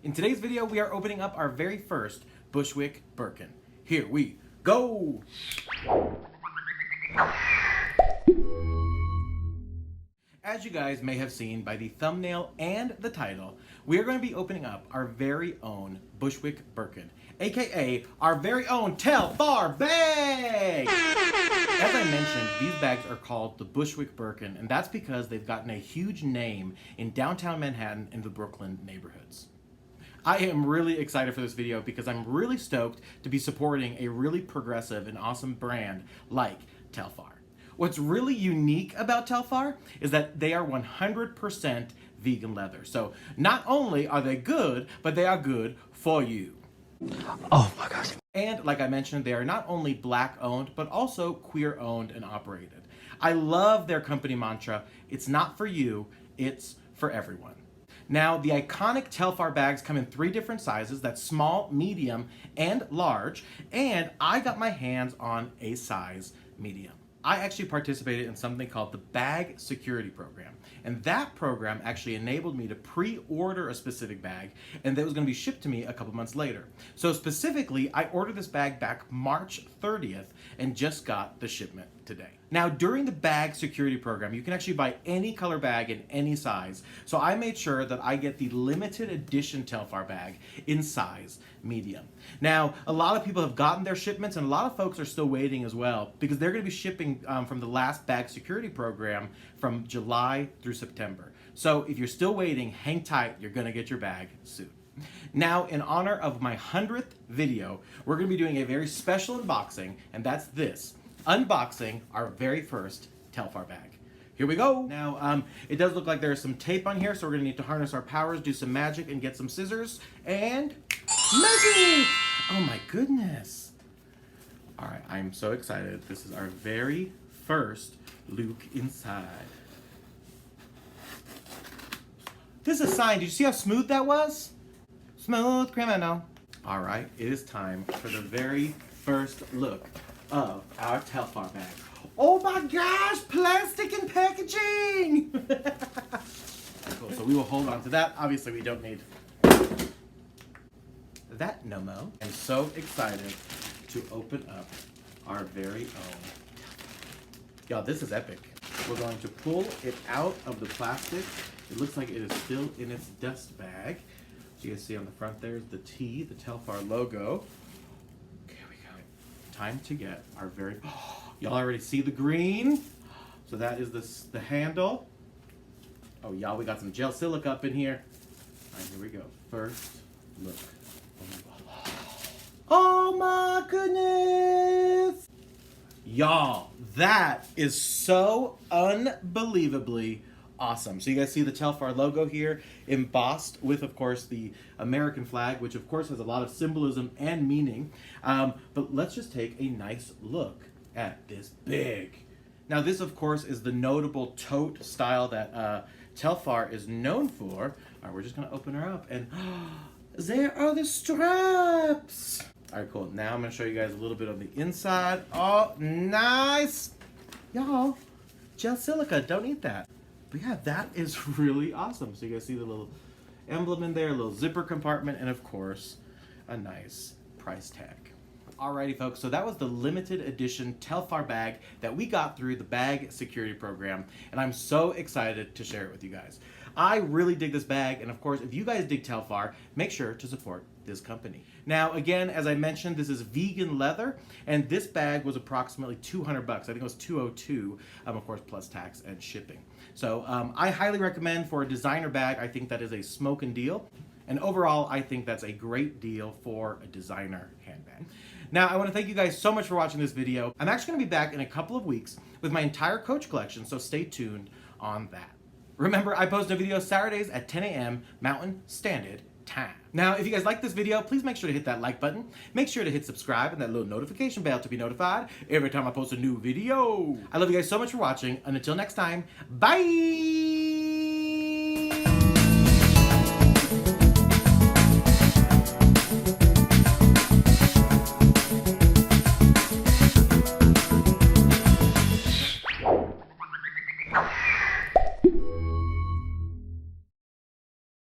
In today's video, we are opening up our very first Bushwick Birkin. Here we go! As you guys may have seen by the thumbnail and the title, we are going to be opening up our very own Bushwick Birkin, aka our very own Telfar bag! As I mentioned, these bags are called the Bushwick Birkin, and that's because they've gotten a huge name in downtown Manhattan and the Brooklyn neighborhoods. I am really excited for this video because I'm really stoked to be supporting a really progressive and awesome brand like Telfar. What's really unique about Telfar is that they are 100% vegan leather. So not only are they good, but they are good for you. Oh my gosh. And like I mentioned, they are not only Black owned, but also queer owned and operated. I love their company mantra, it's not for you, it's for everyone. Now, the iconic Telfar bags come in 3 different sizes, that's small, medium, and large, and I got my hands on a size medium. I actually participated in something called the Bag Security Program, and that program actually enabled me to pre-order a specific bag, and that was going to be shipped to me a couple months later. So specifically, I ordered this bag back March 30th and just got the shipment today. Now, during the Bag Security Program, you can actually buy any color bag in any size, so I made sure that I get the limited edition Telfar bag in size medium. Now, a lot of people have gotten their shipments, and a lot of folks are still waiting as well, because they're going to be shipping from the last Bag Security Program from July through September. So if you're still waiting, hang tight, you're going to get your bag soon. Now, in honor of my 100th video, we're going to be doing a very special unboxing, and that's this. Unboxing our very first Telfar bag. Here we go. Now, it does look like there's some tape on here, so we're gonna need to harness our powers, do some magic, and get some scissors, and magic! Oh my goodness. All right, I'm so excited. This is our very first look inside. This is a sign. Did you see how smooth that was? Smooth criminal. All right, it is time for the very first look of our Telfar bag. Oh my gosh, plastic and packaging! Cool, so we will hold on to that. Obviously, we don't need that no mo. I'm so excited to open up our very own. Y'all, this is epic. We're going to pull it out of the plastic. It looks like it is still in its dust bag. So you can see on the front there's the T, the Telfar logo. Time to get our very, y'all already see the green. So that is the handle. Oh y'all, we got some gel silica up in here. All right, here we go. First look. Oh my goodness. Y'all, that is so unbelievably awesome. So you guys see the Telfar logo here embossed with, of course, the American flag, which of course has a lot of symbolism and meaning. But let's just take a nice look at this big. Now this, of course, is the notable tote style that Telfar is known for. All right, we're just gonna open her up, and there are the straps. All right, cool. Now I'm gonna show you guys a little bit of the inside. Oh, nice. Y'all, gel silica, don't eat that. But yeah, that is really awesome. So you guys see the little emblem in there, a little zipper compartment, and of course, a nice price tag. Alrighty folks, so that was the limited edition Telfar bag that we got through the Bag Security Program, and I'm so excited to share it with you guys. I really dig this bag, and of course, if you guys dig Telfar, make sure to support this company. Now, again, as I mentioned, this is vegan leather, and this bag was approximately 200 bucks. I think it was 202, of course, plus tax and shipping. So I highly recommend for a designer bag. I think that is a smoking deal. And overall, I think that's a great deal for a designer handbag. Now, I want to thank you guys so much for watching this video. I'm actually going to be back in a couple of weeks with my entire Coach collection, so stay tuned on that. Remember, I post a video Saturdays at 10 a.m. Mountain Standard Time. Now, if you guys like this video, please make sure to hit that like button. Make sure to hit subscribe and that little notification bell to be notified every time I post a new video. I love you guys so much for watching, and until next time, bye!